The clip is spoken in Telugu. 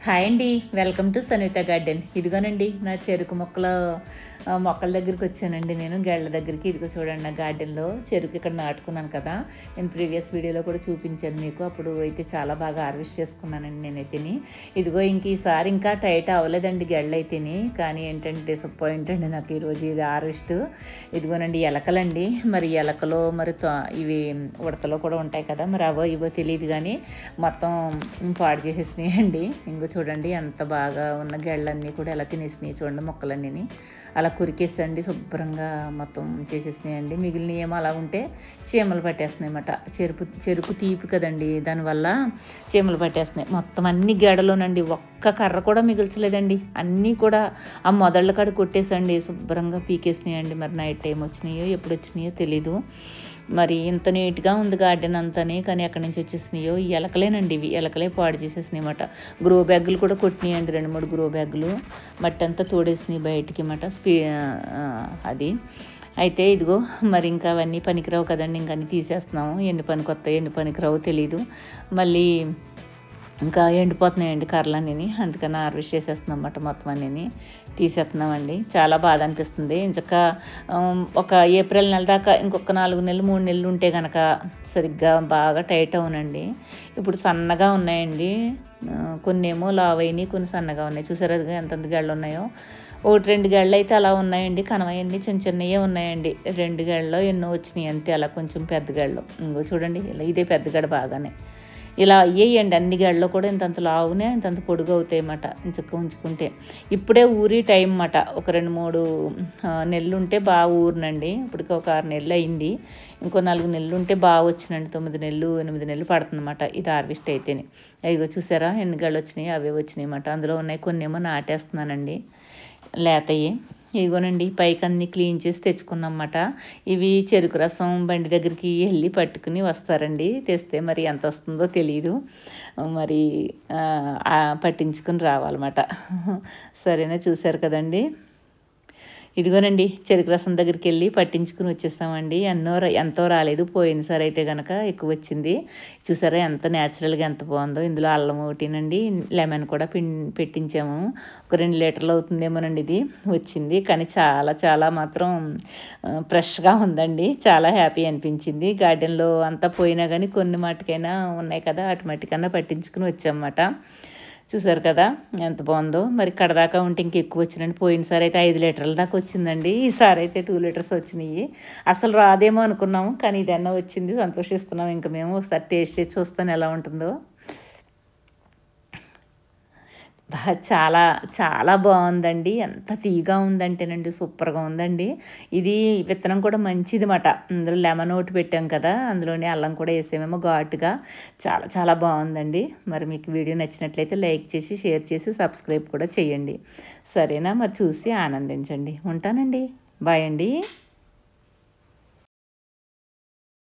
హాయ్ అండి, వెల్కమ్ టు సన్విత గార్డెన్. ఇదిగోనండి నా చెరుకు మొక్కల దగ్గరికి వచ్చానండి. నేను గెళ్ళ దగ్గరికి. ఇదిగో చూడండి, నా గార్డెన్లో చెరుకు ఇక్కడ నాటుకున్నాను కదా. నేను ప్రీవియస్ వీడియోలో కూడా చూపించాను మీకు. అప్పుడు అయితే చాలా బాగా హార్వెస్ట్ చేసుకున్నానండి నేనైతేని. ఇదిగో ఈసారి ఇంకా టైట్ అవ్వలేదండి గెళ్ళ అయితేని. కానీ ఏంటంటే డిసప్పాయింట్ అండి నాకు ఈరోజు ఇది హార్వెస్ట్. ఇదిగోనండి ఎలకలండి. మరి ఎలకలో మరి ఇవి ఉడతలో కూడా ఉంటాయి కదా, మరి అవో ఇవో తెలియదు కానీ మొత్తం పాడు చేసేసినాయి అండి. ఇంకో చూడండి ఎంత బాగా ఉన్న గెళ్ళన్నీ కూడా ఎలా తినేసినాయి చూడండి. మొక్కలన్నీ అలా కురికేసండి శుభ్రంగా మొత్తం చేసేసినాయండి. మిగిలిన ఏమో అలా ఉంటే చీమలు పట్టేస్తున్నాయి అన్నమాట. చెరుకు తీపి కదండి, దానివల్ల చీమలు పట్టేస్తున్నాయి. మొత్తం అన్ని గెడలోనండి ఒక్క కర్ర కూడా మిగిల్చలేదండి. అన్నీ కూడా ఆ మొదళ్ళ కాడ కొట్టేసండి శుభ్రంగా పీకేసినాయండి. మరి నైట్ టైం వచ్చినాయో ఎప్పుడు వచ్చినాయో తెలీదు. మరి ఇంత నీట్గా ఉంది గార్డెన్ అంతానే, కానీ ఎక్కడి నుంచి వచ్చేసినాయో ఈ ఎలకలేనండి. ఇవి ఎలకలే పాడు చేసేసినాయి అన్నమాట. గ్రో బ్యాగులు కూడా కొట్టినాయండి, 2-3 గ్రో బ్యాగులు. మట్టి అంతా తోడేసినాయి బయటికి అన్నమాట. అది అయితే ఇదిగో మరి ఇంకా అవన్నీ పనికిరావు కదండి, ఇంకా అన్నీ తీసేస్తున్నాము. ఎన్ని పనికొస్తాయి ఎన్ని పనికిరావు తెలీదు. మళ్ళీ ఇంకా ఎండిపోతున్నాయండి కర్రలన్నీ. అందుకని హార్వెస్ట్ చేసేస్తున్నాం అన్నమాట. మొత్తం అన్నీ తీసేస్తున్నామండి. చాలా బాధ అనిపిస్తుంది. ఇంచక్క ఒక ఏప్రిల్ నెల దాకా ఇంకొక 4 నెలలు 3 నెలలు ఉంటే కనుక సరిగ్గా బాగా టైట్ అవునండి. ఇప్పుడు సన్నగా ఉన్నాయండి. కొన్ని ఏమో లావ్ అయినాయి, కొన్ని సన్నగా ఉన్నాయి. చూసారు అది ఎంతంత గళ్ళు ఉన్నాయో. 1-2 గళ్ళు అయితే అలా ఉన్నాయండి. కనవయండి చిన్న చిన్నవే ఉన్నాయండి. 2 గళ్ళలో ఎన్నో వచ్చినాయి అంతే, అలా కొంచెం పెద్ద గళ్ళు. ఇంకో చూడండి ఇదే పెద్ద గడ బాగానే ఇలా అయ్యేయండి. అన్ని గళ్ళలో కూడా ఇంతంత లావునే ఇంతంత పొడుగు అవుతాయి అన్నమాట. ఇంచక్క ఉంచుకుంటే ఇప్పుడే ఊరి టైం అన్నమాట. ఒక 2-3 నెలలు ఉంటే బాగా ఊరినండి. ఇప్పటికి ఒక 6 నెలలు అయింది. ఇంకో 4 నెలలు ఉంటే బాగా వచ్చినండి. 9 నెలలు 8 నెలలు పడుతుందన్నమాట ఇది హార్వెస్ట్ అయితేనే. అయ్యో చూసారా ఎన్ని గళ్ళు వచ్చినాయి, అవే వచ్చినాయి అన్నమాట. అందులో ఉన్నాయి కొన్ని ఏమో నాటేస్తున్నానండి లేతయ్యి. ఇదిగోనండి పైకి అన్నీ క్లీన్ చేసి తెచ్చుకున్నమాట. ఇవి చెరుకు రసం బండి దగ్గరికి వెళ్ళి పట్టుకుని వస్తారండి. తెస్తే మరి ఎంత వస్తుందో తెలియదు, మరి పట్టించుకుని రావాలన్నమాట. సరేనా, చూశారు కదండి. ఇదిగోనండి చెరుకు రసం దగ్గరికి వెళ్ళి పట్టించుకుని వచ్చేసామండి. ఎంతో రాలేదు. పోయినసారి అయితే కనుక ఎక్కువ వచ్చింది. చూసారా ఎంత న్యాచురల్గా ఎంత బాగుందో. ఇందులో అల్లం ఒకటినండి, లెమన్ కూడా పెట్టించాము. ఒక 2 లీటర్లు అవుతుందేమోనండి ఇది వచ్చింది. కానీ చాలా చాలా మాత్రం ఫ్రెష్గా ఉందండి. చాలా హ్యాపీ అనిపించింది. గార్డెన్లో అంతా పోయినా కానీ కొన్ని మట్టుకైనా ఉన్నాయి కదా, అటు మట్టుకన్నా పట్టించుకుని వచ్చామన్నమాట. చూసారు కదా ఎంత బాగుందో. మరి కడదాకా ఉంటే ఇంకెక్కువ వచ్చినండి. పోయినసారి అయితే 5 లీటర్ల దాకా వచ్చిందండి. ఈసారి అయితే 2 లీటర్స్ వచ్చినాయి. అసలు రాదేమో అనుకున్నాము, కానీ ఇదన్నా వచ్చింది. సంతోషిస్తున్నాం. ఇంకా మేము ఒకసారి టేస్ట్ చేసి చూస్తాను ఎలా ఉంటుందో. చాలా చాలా బాగుందండి. ఎంత తీగా ఉందంటేనండి సూపర్గా ఉందండి. ఇది విత్తనం కూడా మంచిది మాట. అందులో లెమన్ ఒకటి పెట్టాం కదా, అందులోనే అల్లం కూడా వేసామేమో ఘాటుగా. చాలా చాలా బాగుందండి. మరి మీకు వీడియో నచ్చినట్లయితే లైక్ చేసి షేర్ చేసి సబ్స్క్రైబ్ కూడా చేయండి. సరేనా, మరి చూసి ఆనందించండి. ఉంటానండి. బాయ్ అండి.